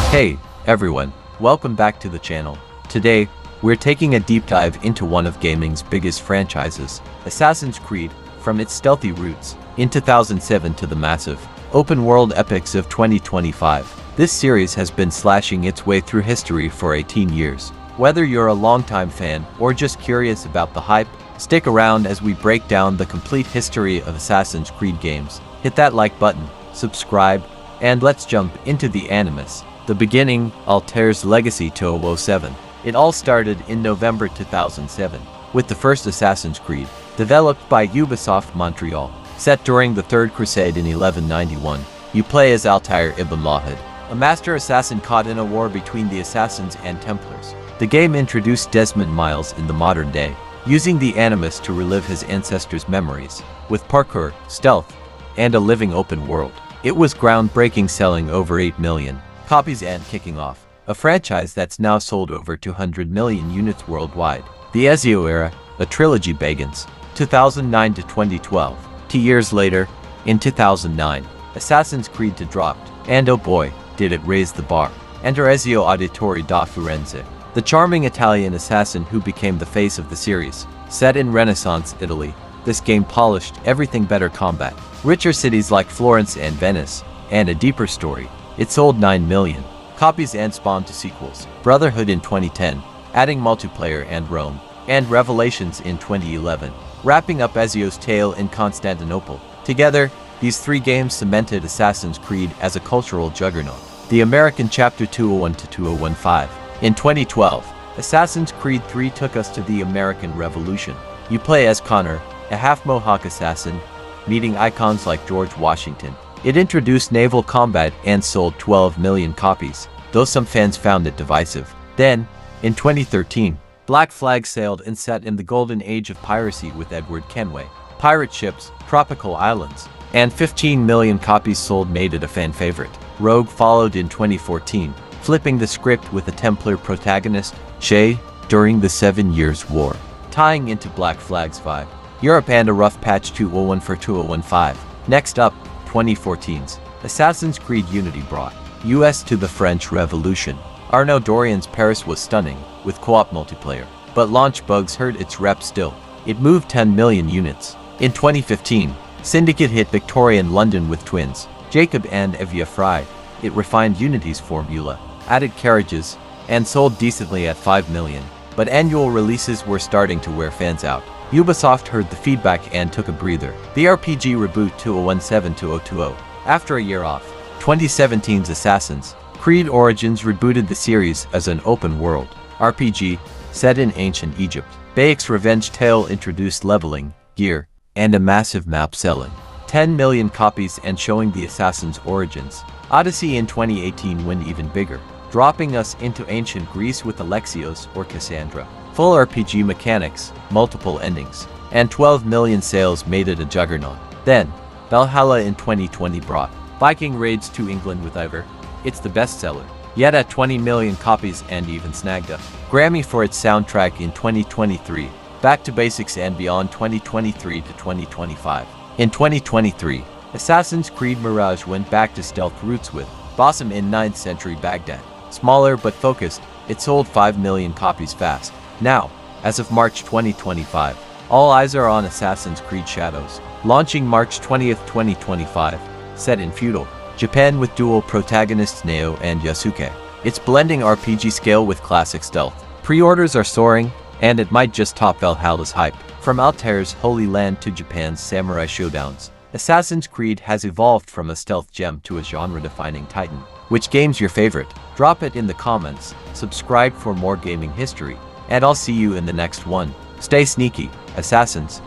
Hey, everyone, welcome back to the channel. Today, we're taking a deep dive into one of gaming's biggest franchises, Assassin's Creed, from its stealthy roots in 2007 to the massive, open-world epics of 2025. This series has been slashing its way through history for 18 years. Whether you're a longtime fan or just curious about the hype, stick around as we break down the complete history of Assassin's Creed games. Hit that like button, subscribe, and let's jump into the animus. The beginning, Altair's legacy to 007. It all started in November 2007, with the first Assassin's Creed, developed by Ubisoft Montreal. Set during the Third Crusade in 1191, you play as Altaïr ibn Lahad, a master assassin caught in a war between the Assassins and Templars. The game introduced Desmond Miles in the modern day, using the Animus to relive his ancestors' memories, with parkour, stealth, and a living open world. It was groundbreaking, selling over 8 million copies and kicking off a franchise that's now sold over 200 million units worldwide. The Ezio era, a trilogy begins, 2009 to 2012. 2 years later, in 2009, Assassin's Creed 2 dropped, and oh boy, did it raise the bar. Enter Ezio Auditore da Firenze, the charming Italian assassin who became the face of the series. Set in Renaissance Italy, this game polished everything: better combat, richer cities like Florence and Venice, and a deeper story. It sold 9 million copies and spawned 2 sequels, Brotherhood in 2010, adding multiplayer, and Rome, and Revelations in 2011, wrapping up Ezio's tale in Constantinople. Together, these 3 games cemented Assassin's Creed as a cultural juggernaut. The American Chapter 201 to 2015. In 2012, Assassin's Creed 3 took us to the American Revolution. You play as Connor, a half-Mohawk assassin, meeting icons like George Washington. It introduced naval combat and sold 12 million copies, though some fans found it divisive. Then, in 2013, Black Flag sailed and set in the golden age of piracy with Edward Kenway. Pirate ships, tropical islands, and 15 million copies sold made it a fan favorite. Rogue followed in 2014, flipping the script with a Templar protagonist, Shay, during the 7 Years' War, tying into Black Flag's vibe. Europe and a rough patch 201 for 2015. Next up, 2014's Assassin's Creed Unity brought US to the French Revolution. Arnaud Dorian's Paris was stunning, with co-op multiplayer, but launch bugs hurt its rep still. It moved 10 million units. In 2015, Syndicate hit Victorian London with twins, Jacob and Evia Fry. It refined Unity's formula, added carriages, and sold decently at 5 million. But annual releases were starting to wear fans out. Ubisoft heard the feedback and took a breather. The RPG reboot 2017-2020. After a year off, 2017's Assassin's Creed Origins rebooted the series as an open-world RPG set in ancient Egypt. Bayek's revenge tale introduced leveling, gear, and a massive map, selling 10 million copies and showing the assassin's origins. Odyssey in 2018 went even bigger, dropping us into ancient Greece with Alexios or Cassandra. Full RPG mechanics, multiple endings, and 12 million sales made it a juggernaut. Then, Valhalla in 2020 brought Viking raids to England with Ivor. It's the bestseller, yet at 20 million copies and even snagged a Grammy for its soundtrack in 2023. Back to Basics and Beyond 2023 to 2025. In 2023, Assassin's Creed Mirage went back to stealth roots with Basim in 9th century Baghdad. Smaller but focused, it sold 5 million copies fast. Now, as of March 2025, all eyes are on Assassin's Creed Shadows, launching March 20th, 2025, set in feudal Japan with dual protagonists Neo and Yasuke. It's blending RPG scale with classic stealth. Pre-orders are soaring, and it might just top Valhalla's hype. From Altair's Holy Land to Japan's samurai showdowns, Assassin's Creed has evolved from a stealth gem to a genre-defining titan. Which game's your favorite? Drop it in the comments, subscribe for more gaming history, and I'll see you in the next one. Stay sneaky, Assassins.